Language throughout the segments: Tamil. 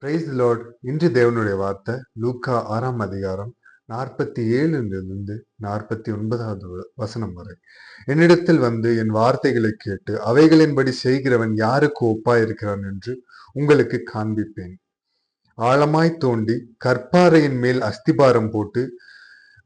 Praise the Lord. இன்று தேவனுடைய வார்த்தை லூக்கா 6ஆம் அதிகாரம் 47 49வது வசனம் வரை. என்னிடத்தில் வந்து என் வார்த்தைகளை கேட்டு அவைகளின்படி செய்கிறவன் யாருக்கு ஒப்பாயிருக்கிறான் என்று உங்களுக்கு காண்பிப்பேன். ஆழமாய் தோண்டி கற்பாறையின் மேல் அஸ்திபாரம் போட்டு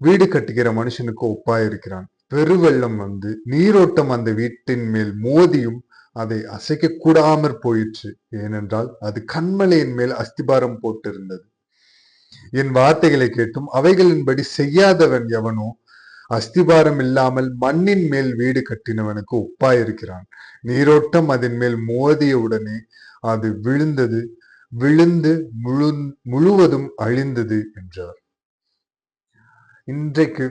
வீடு கட்டுகிற மனுஷனுக்கு ஒப்பாயிருக்கிறான். பெருவெள்ளம் வந்து நீரோட்டம் அந்த வீட்டின் மேல் மோதியும் அதை அசைக்க கூடாமற் போயிற்று. ஏனென்றால் அது கன்மலையின் மேல் அஸ்திபாரம் போட்டிருந்தது. என் வார்த்தைகளை கேட்டும் அவைகளின்படி செய்யாதவன் எவனோ அஸ்திபாரம் இல்லாமல் மண்ணின் மேல் வீடு கட்டினவனுக்கு ஒப்பாயிருக்கிறான். நீரோட்டம் அதன் மேல் மோதிய உடனே அது விழுந்து முழுவதும் அழிந்தது என்றார். இன்றைக்கு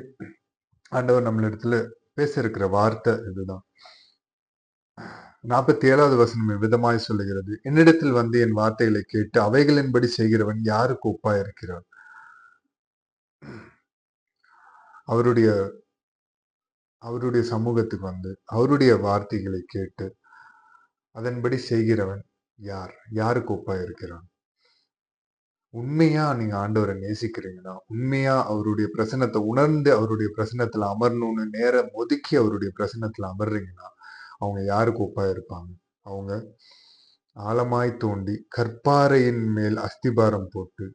ஆண்டவர் நம்மளிடத்துல பேச இருக்கிற வார்த்தை இதுதான். 47வது வசனம் விதமாய் சொல்லுகிறது, என்னிடத்தில் வந்து என் வார்த்தைகளை கேட்டு அவைகளின்படி செய்கிறவன் யாருக்கு ஒப்பாயிருக்கிறான். அவருடைய சமூகத்துக்கு வந்து அவருடைய வார்த்தைகளை கேட்டு அதன்படி செய்கிறவன் யாருக்கு ஒப்பாயிருக்கிறான். உண்மையா நீங்க ஆண்டவரை நேசிக்கிறீங்கன்னா, உண்மையா அவருடைய பிரசன்னத்தை உணர்ந்து அவருடைய பிரசன்னத்துல அமரணும்னு நேரம் ஒதுக்கி அவருடைய பிரசன்னத்துல அமர்றீங்கன்னா அவங்க யாருக்கு ஒப்பா இருப்பாங்க. அவங்க ஆழமாய் தோண்டி கற்பாறையின் மேல் அஸ்திபாரம் போட்டு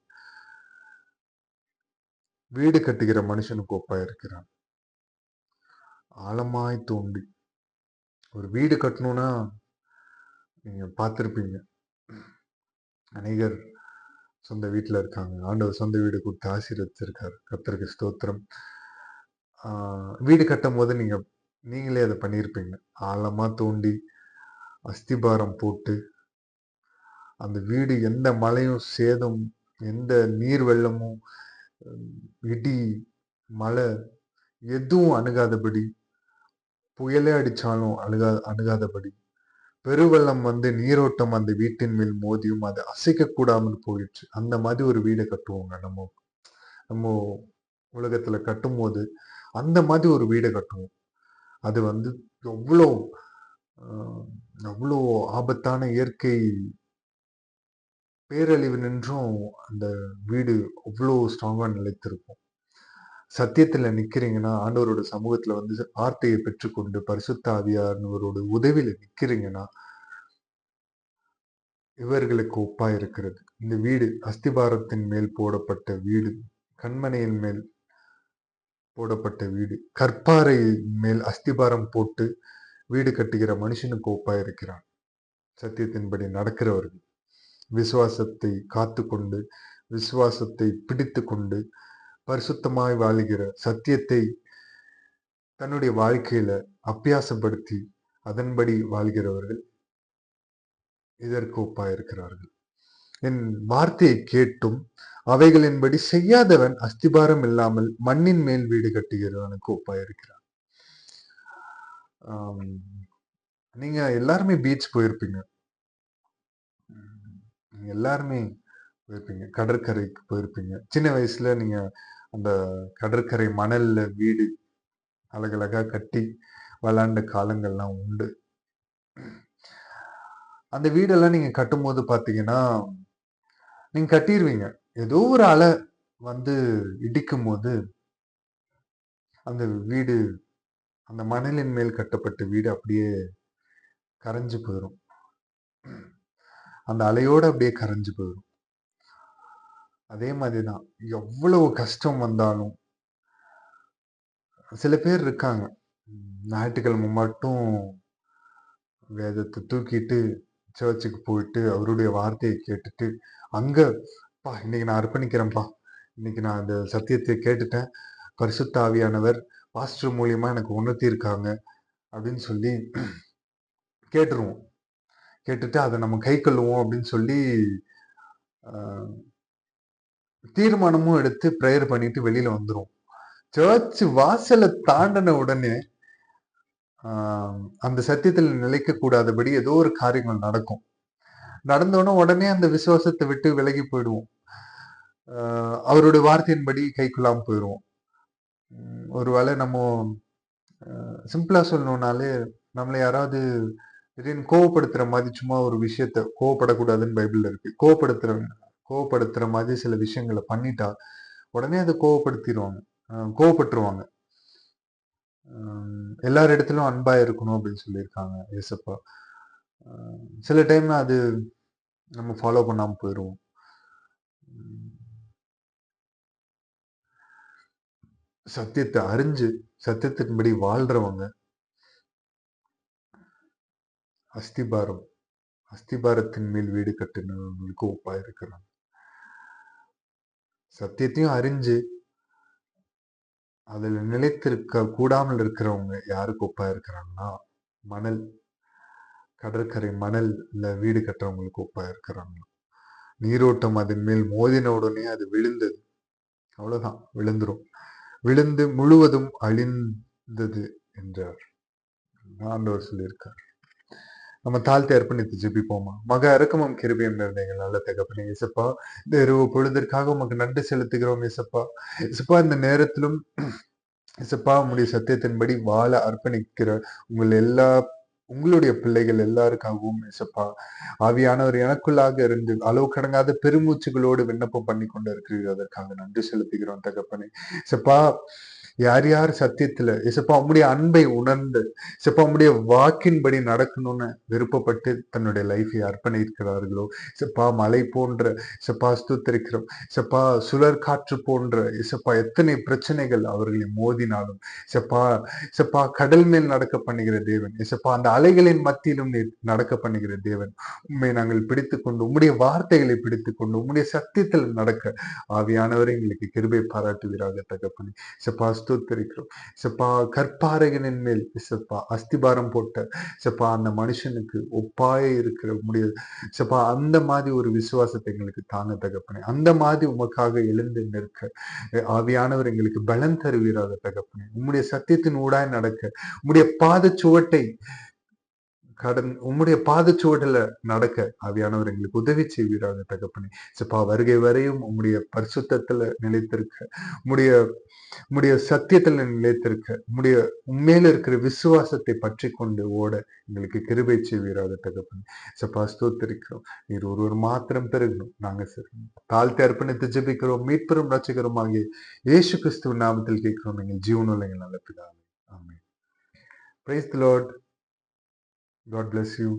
வீடு கட்டுகிற மனுஷனுக்கு ஒப்பா இருக்கிறான். ஆழமாய் தோண்டி ஒரு வீடு கட்டணும்னா நீங்க பார்த்திருப்பீங்க, அநேகர் சொந்த வீட்டுல இருக்காங்க. ஆண்டவர் சொந்த வீடு கொடுத்து ஆசீர்வதிச்சிருக்காரு. கர்த்தருக்கு ஸ்தோத்திரம். வீடு கட்டும் போது நீங்களே அதை பண்ணியிருப்பீங்க. ஆழமா தோண்டி அஸ்திபாரம் போட்டு அந்த வீடு எந்த மழையும் சேதம், எந்த நீர் வெள்ளமும், இடி மழை எதுவும் அணுகாதபடி, புயலே அடிச்சாலும் அணுகாதபடி, பெருவெள்ளம் வந்து நீரோட்டம் அந்த வீட்டின் மேல் மோதியும் அது அசைக்க கூடாமல் போயிடுச்சு. அந்த மாதிரி ஒரு வீடை கட்டுவோங்க. நம்ம உலகத்துல கட்டும் போது அந்த மாதிரி ஒரு வீடை கட்டுவோம். அது வந்து எவ்வளோ ஆபத்தான இயற்கை பேரழிவு நின்றும் அந்த வீடு அவ்வளோ ஸ்ட்ராங்கா நிலைத்திருக்கும். சத்தியத்துல நிக்கிறீங்கன்னா, ஆண்டவரோட சமூகத்துல வந்து வார்த்தையை பெற்றுக்கொண்டு பரிசுத்த ஆவியானவரோட உதவியில நிக்கிறீங்கன்னா இவர்களுக்கு ஒப்பா இருக்கிறது. இந்த வீடு அஸ்திபாரத்தின் மேல் போடப்பட்ட வீடு, கண்மனையின் மேல் போடப்பட்ட வீடு, கற்பாறை மேல் அஸ்திபாரம் போட்டு வீடு கட்டுகிற மனுஷனுக்கு ஒப்பா இருக்கிறான். சத்தியத்தின்படி நடக்கிறவர்கள், விசுவாசத்தை காத்து கொண்டு விசுவாசத்தை பிடித்து கொண்டு பரிசுத்தமாய் வாழுகிற, சத்தியத்தை தன்னுடைய வாழ்க்கையில அபியாசப்படுத்தி அதன்படி வாழ்கிறவர்கள் இதற்கு ஒப்பாயிருக்கிறார்கள். என் வார்த்தையை கேட்டும் அவைகளின்படி செய்யாதவன் அஸ்திபாரம் இல்லாமல் மண்ணின் மேல் வீடு கட்டுகிறவனுக்கு ஒப்பாயிருக்கிறான். நீங்க எல்லாருமே பீச் போயிருப்பீங்க. எல்லாருமே போயிருப்பீங்க, கடற்கரைக்கு போயிருப்பீங்க. சின்ன வயசுல நீங்க அந்த கடற்கரை மணல்ல வீடு அழகழகா கட்டி விளையாண்ட காலங்கள்லாம் உண்டு. அந்த வீடெல்லாம் நீங்க கட்டும் போது பாத்தீங்கன்னா, நீங்க கட்டிருவீங்க. ஏதோ ஒரு அலை வந்து இடிக்கும் போது அந்த வீடு, அந்த மணலின் மேல் கட்டப்பட்ட வீடு அப்படியே கரைஞ்சு போயிடும். அந்த அலையோட அப்படியே கரைஞ்சு போயிடும். அதே மாதிரிதான் எவ்வளவு கஷ்டம் வந்தாலும் சில பேர் இருக்காங்க, ஞாயிற்றுக்கிழமை மட்டும் வேதத்தை தூக்கிட்டு சர்ச்சுக்கு போயிட்டு அவருடைய வார்த்தையை கேட்டுட்டு இன்னைக்கு நான் அர்ப்பணிக்கிறேன்ப்பா, இன்னைக்கு நான் அந்த சத்தியத்தை கேட்டுட்டேன், பரிசுத்த ஆவியானவர் பாஸ்டர் மூலியமா எனக்கு உணர்த்தி இருக்காங்க அப்படின்னு சொல்லி கேட்டுருவோம். கேட்டுட்டு அதை நம்ம கை கொள்ளுவோம் அப்படின்னு சொல்லி தீர்மானமும் எடுத்து ப்ரேயர் பண்ணிட்டு வெளியில வந்துரும். சர்ச் வாசலை தாண்டின உடனே அந்த சத்தியத்தில் நிலைக்க கூடாதபடி ஏதோ ஒரு காரியங்கள் நடக்கும். நடந்தோடனே உடனே அந்த விசுவாசத்தை விட்டு விலகி போயிடுவோம். அவருடைய வார்த்தையின்படி கை கொள்ளாம போயிடுவோம். ஒருவேளை நம்ம சிம்பிளா சொல்லணும்னாலே, நம்மளை யாராவது திடீர்னு கோவப்படுத்துற மாதிரி சும்மா ஒரு விஷயத்த, கோவப்படக்கூடாதுன்னு பைபிள்ல இருக்கு, கோவப்படுத்துற மாதிரி சில விஷயங்களை பண்ணிட்டா உடனே அதை கோவப்பட்டுருவாங்க. எல்லார் இடத்திலும் அன்பா இருக்கணும் அப்படின்னு சொல்லியிருக்காங்க ஏசப்பா. சில டைம்ல அது நம்ம ஃபாலோ பண்ணாம போயிடுவோம். சத்தியத்தை அறிஞ்சு சத்தியத்தின்படி வாழ்றவங்க அஸ்திபாரத்தின் மேல் வீடு கட்டினவங்களுக்கு ஒப்பா இருக்கிறாங்க. சத்தியத்தையும் அறிஞ்சு அதுல நிலைத்திருக்க கூடாமல் இருக்கிறவங்க யாருக்கு ஒப்பா இருக்கிறாங்கன்னா, கடற்கரை மணல்ல வீடு கட்டுறவங்களுக்கு ஒப்பா இருக்கிறாங்க. நீரோட்டம் அதன் மேல் மோதின உடனே அது விழுந்தது, அவ்வளவுதான், விழுந்து முழுவதும் அழிந்தது என்றார் ஆண்டவர் சொல்லியிருக்கார். நம்ம தாழ்த்தி அர்ப்பணித்து ஜெபிப்போமா? மக இரக்கமும் கிருபையும் நிறைந்த எங்கள் நல்ல தகப்பனே இயேசப்பா, இந்த இரவு பொழுதிற்காக உமக்கு நன்றி செலுத்துகிறோம் இயேசப்பா. இயேசப்பா, இந்த நேரத்திலும் இயேசப்பா உம்முடைய சத்தியத்தின்படி வாழ அர்ப்பணிக்கிற உங்களுடைய பிள்ளைகள் எல்லாருக்காகவும் இயேசப்பா, ஆவியானவர் எனக்குள்ளாக இருந்து அளவு கடங்காத பெருமூச்சுகளோடு விண்ணப்பம் பண்ணி கொண்டு இருக்கிறீர்கள். அதற்காக நன்றி செலுத்துகிறோம் தகப்பனே. இயேசப்பா, யார் யார் சத்தியத்துல இயேசப்பா உம்முடைய அன்பை உணர்ந்து இயேசப்பா உம்முடைய வாக்கின்படி நடக்கணும்னு விருப்பப்பட்டு தன்னுடைய லைஃபை அர்ப்பணிக்கிறார்களோ, இயேசப்பா மலை போன்ற இயேசப்பா ஸ்தோத்திரிக்கிறோம். இயேசப்பா சுழற் காற்று போன்ற இயேசப்பா எத்தனை பிரச்சனைகள் அவர்களை மோதினாலும் இயேசப்பா இயேசப்பா கடல் மேல் நடக்க பண்ணுகிற தேவன், இயேசப்பா அந்த அலைகளின் மத்தியிலும் நீர் நடக்க பண்ணுகிற தேவன், உண்மை நாங்கள் பிடித்துக்கொண்டு உம்முடைய வார்த்தைகளை பிடித்துக்கொண்டு உம்முடைய சத்தியத்தில் நடக்க ஆவியானவரை எங்களுக்கு கிருபை பாராட்டுவீராக தகப்பனே. இசப்பா ஸ்தோத்தரிக்கிறோம். இசப்பா கற்பாறைகளின் மேல் இசப்பா அஸ்திபாரம் போட்ட இசப்பா அந்த மனுஷனுக்கு ஒப்பாய இருக்கிற முடியாது இசப்பா அந்த மாதிரி ஒரு விசுவாசத்தை எங்களுக்கு தாங்க தகப்பனே. அந்த மாதிரி உமக்காக எழுந்து நிற்க ஆவியானவர் எங்களுக்கு பலன் தருவீராக தகப்பனே. உம்முடைய சத்தியத்தின் ஊடாய் நடக்க உம்முடைய பாதச்சுவட்டை உம்முடைய பாதச்சுவடுல நடக்க ஆவியானவர் எங்களுக்கு உதவி செய்வீராக தகப்பனே. சப்பா வருகை வரையும் உம்முடைய பரிசுத்தத்துல நிலைத்திருக்க, உம்முடைய சத்தியத்துல நிலைத்திருக்க, உண்மையில இருக்கிற விசுவாசத்தை பற்றி கொண்டு ஓட எங்களுக்கு கிருபை செய்வீராக தகப்பனே. சப்பா ஸ்தோத்திரிக்கிறோம். நீர் ஒருவர் மாத்திரம் பெருகணும். நாங்க தாழ்த்தி அர்ப்பணித்து ஜெபிக்கிறோம். மீட்பெரும் ரட்சகரும் ஆகிய இயேசு கிறிஸ்துவ நாமத்தில் கேட்கிறோம். எங்கள் ஜீவனுள்ள எங்கள் நல்ல பிதாவே. ஆமென். Praise the Lord. God bless you.